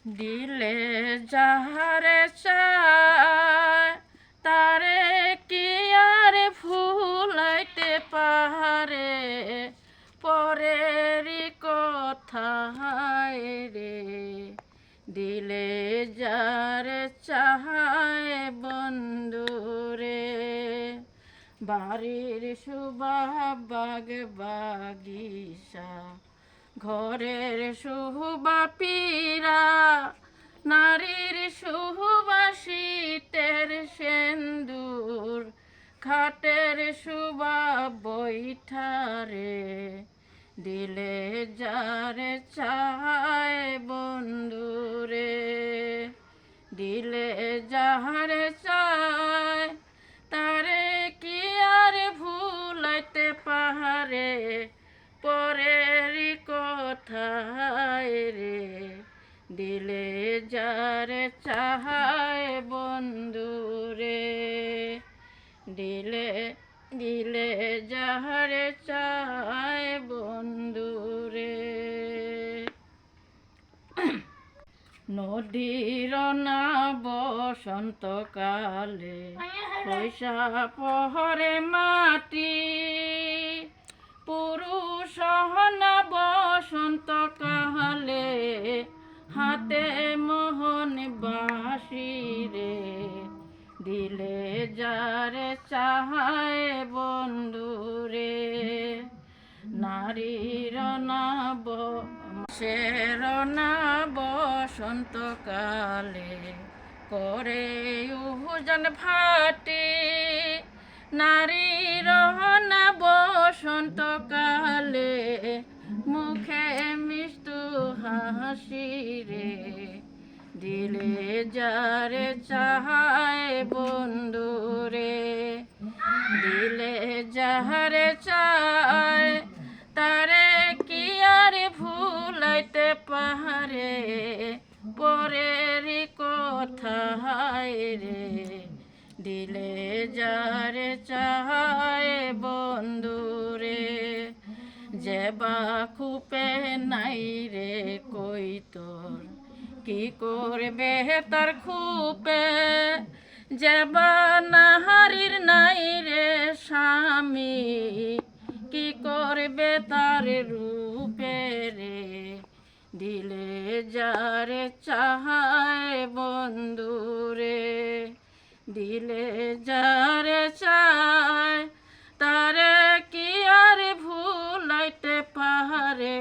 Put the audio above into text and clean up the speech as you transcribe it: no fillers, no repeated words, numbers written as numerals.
দিলে যাহারে চায় তারে কি আর ভুলাইতে পারে, পরেরই কথা রে। দিলে যারে চায় বন্ধুরে, বাড়ির শোভা বাগ বাগিচা, ঘরের শোভা পীরা, নারীর শোভা শীতের সেন্দুর, খাটের শোভা বৈঠারে। দিলে যারে চায় বন্ধুরে, দিলে যাহারে চায় তারে কি আর ভুলাইতে পারে, পরেরই কথা রে। দিলে যারে চায় বন্ধুরে, দিলে দিলে যাহারে চায় বন্ধুরে। নদীর না বসন্তকালে পয়সা পহরে মাটি, পুরুষ না বসন্তকালে হাতে মোহন বাঁশি রে। দিলে যারে চায় বন্ধুরে, নারীর না বসের না বসন্তকালে করে উহুজান ভাটি, নারীর না বসন্তকালে মুখে মিষ্টু হাসি রে। দিলে যারে চায় বন্ধুরে, দিলে যাহারে চায় তারে কি আর ভুলাইতে পারে, পরেরই কথা রে। দিলে যারে চায় বন্ধুরে, যে বা খুপে নাই রে কই তোর, কি করবে তার খুপে, যে বা নাহারির নাই রে স্বামী, কি করবে তার রূপে রে। দিলে যারে চায় বন্ধুরে, দিলে যারে চায় তারে কি আর ভুলাইতে পারে,